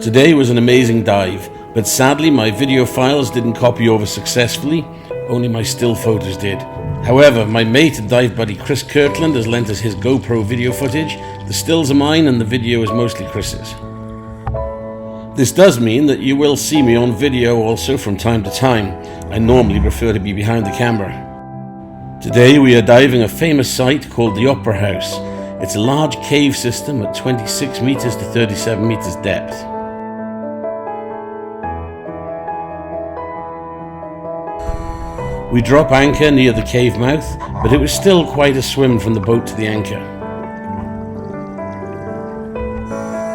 Today was an amazing dive, but sadly my video files didn't copy over successfully, only my still photos did. However, my mate and dive buddy Chris Kirkland has lent us his GoPro video footage. The stills are mine and the video is mostly Chris's. This does mean that you will see me on video also from time to time. I normally prefer to be behind the camera. Today we are diving a famous site called the Opera House. It's a large cave system at 26 meters to 37 meters depth. We drop anchor near the cave mouth, but it was still quite a swim from the boat to the anchor.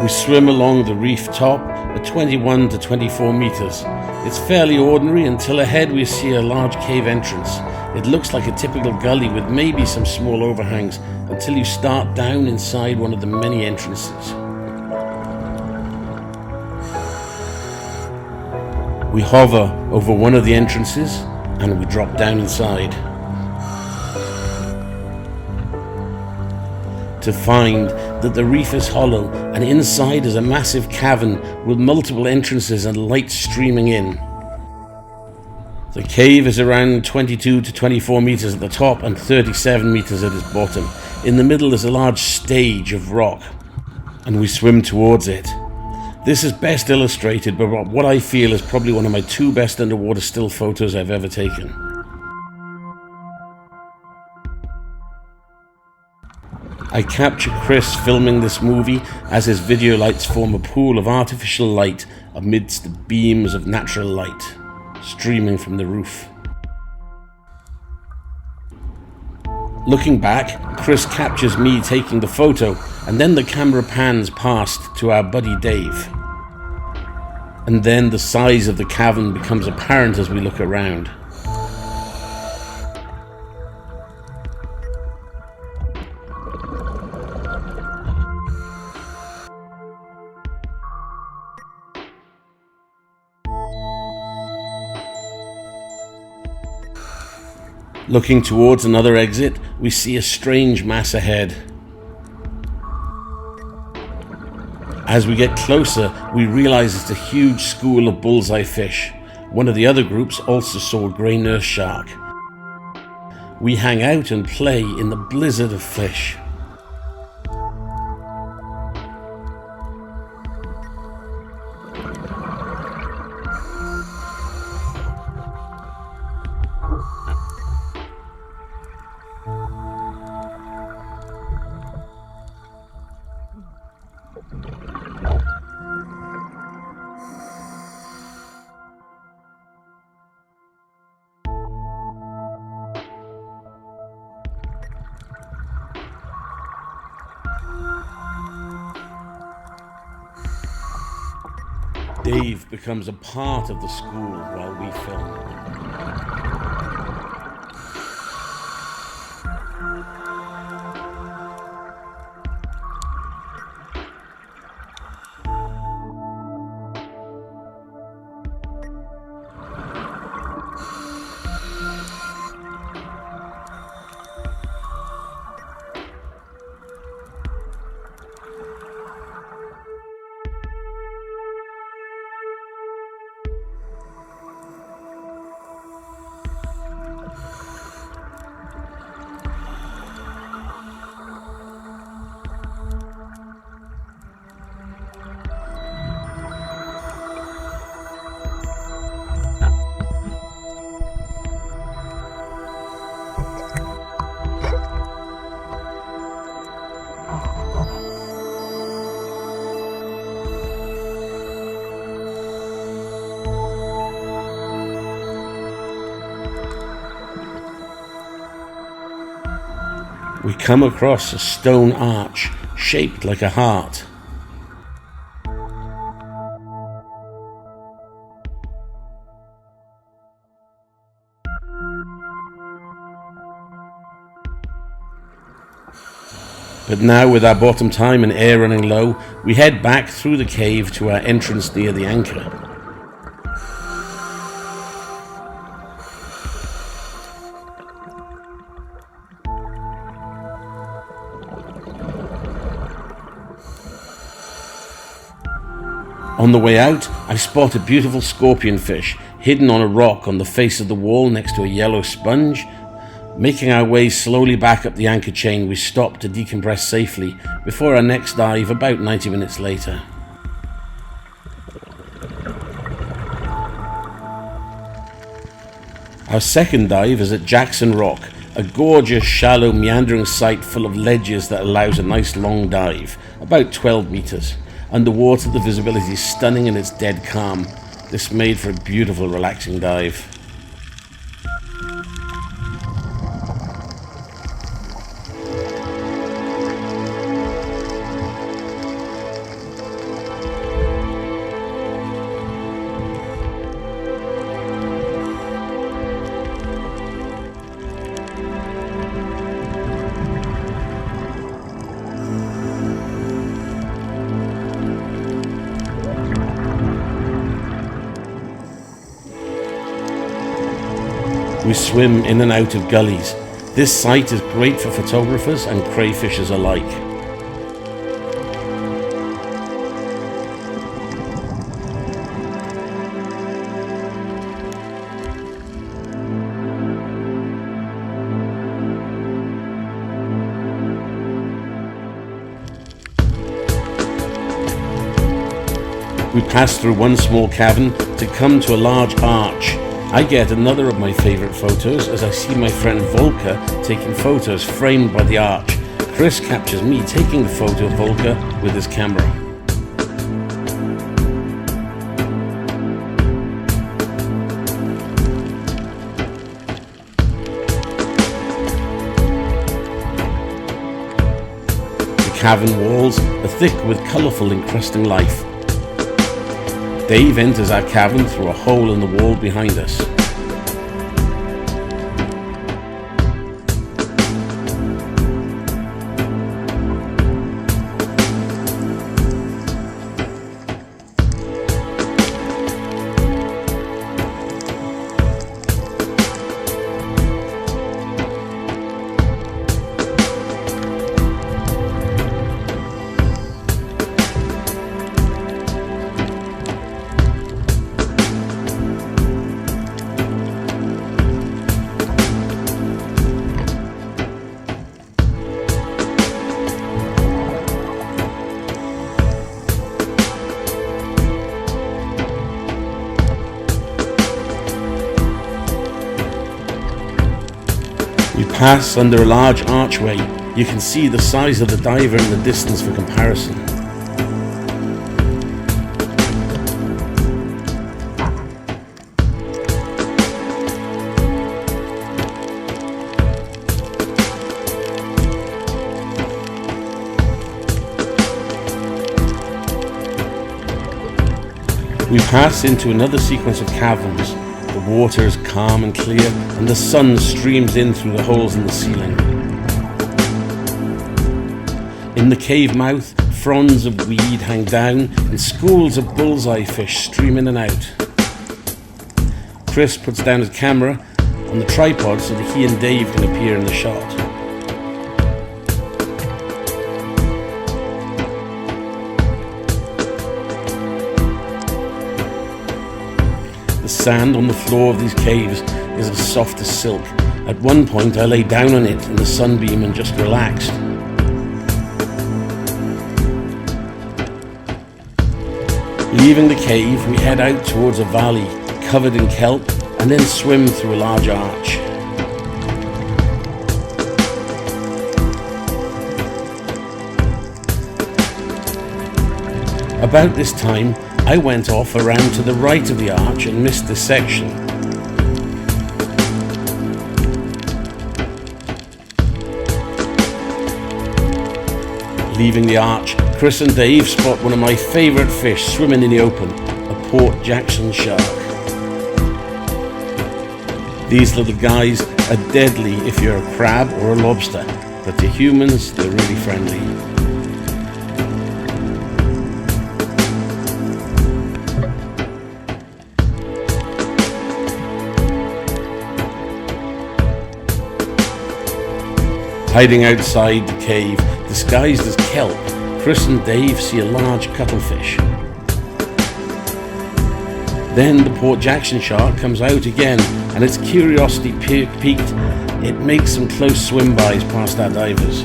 We swim along the reef top at 21 to 24 meters. It's fairly ordinary until ahead we see a large cave entrance. It looks like a typical gully with maybe some small overhangs until you start down inside one of the many entrances. We hover over one of the entrances and we drop down inside to find that the reef is hollow and inside is a massive cavern with multiple entrances and light streaming in. The cave is around 22 to 24 meters at the top and 37 meters at its bottom. In the middle is a large stage of rock, and we swim towards it. This is best illustrated by what I feel is probably one of my two best underwater still photos I've ever taken. I capture Chris filming this movie as his video lights form a pool of artificial light amidst the beams of natural light streaming from the roof. Looking back, Chris captures me taking the photo, and then the camera pans past to our buddy Dave. And then the size of the cavern becomes apparent as we look around. Looking towards another exit, we see a strange mass ahead. As we get closer, we realize it's a huge school of bullseye fish. One of the other groups also saw a grey nurse shark. We hang out and play in the blizzard of fish. Dave becomes a part of the school while we film. We come across a stone arch shaped like a heart. But now, with our bottom time and air running low, we head back through the cave to our entrance near the anchor. On the way out, I spot a beautiful scorpion fish hidden on a rock on the face of the wall next to a yellow sponge. Making our way slowly back up the anchor chain, we stopped to decompress safely before our next dive about 90 minutes later. Our second dive is at Jackson Rock, a gorgeous, shallow, meandering site full of ledges that allows a nice long dive, about 12 meters. Underwater, the visibility is stunning and it's dead calm. This made for a beautiful, relaxing dive. We swim in and out of gullies. This site is great for photographers and crayfishers alike. We pass through one small cavern to come to a large arch. I get another of my favourite photos as I see my friend Volker taking photos framed by the arch. Chris captures me taking the photo of Volker with his camera. The cavern walls are thick with colourful encrusting life. Dave enters our cavern through a hole in the wall behind us. We pass under a large archway. You can see the size of the diver in the distance for comparison. We pass into another sequence of caverns. The water is calm and clear, and the sun streams in through the holes in the ceiling. In the cave mouth, fronds of weed hang down, and schools of bullseye fish stream in and out. Chris puts down his camera on the tripod so that he and Dave can appear in the shot. The sand on the floor of these caves is as soft as silk. At one point I lay down on it in the sunbeam and just relaxed. Leaving the cave, we head out towards a valley covered in kelp and then swim through a large arch. About this time, I went off around to the right of the arch and missed this section. Leaving the arch, Chris and Dave spot one of my favourite fish swimming in the open, a Port Jackson shark. These little guys are deadly if you're a crab or a lobster, but to humans they're really friendly. Hiding outside the cave, disguised as kelp, Chris and Dave see a large cuttlefish. Then the Port Jackson shark comes out again, and its curiosity piqued. It makes some close swim-bys past our divers.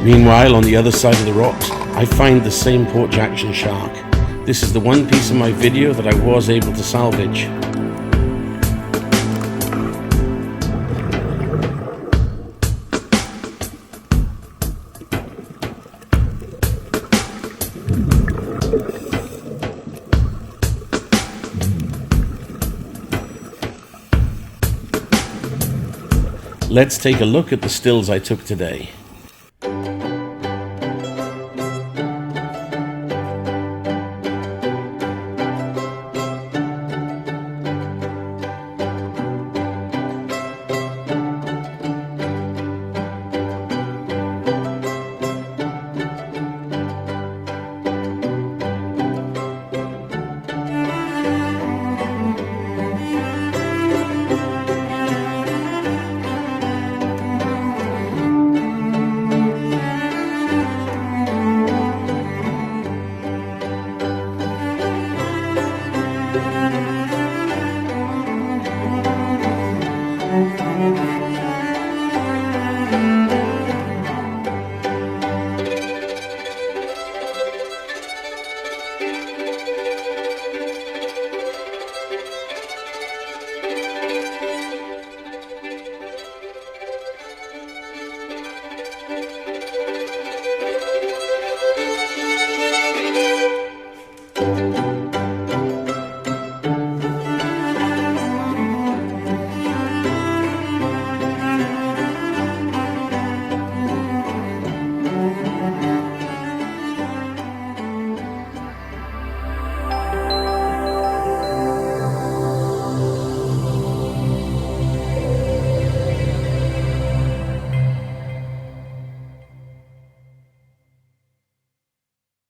Meanwhile, on the other side of the rocks, I find the same Port Jackson shark. This is the one piece of my video that I was able to salvage. Let's take a look at the stills I took today.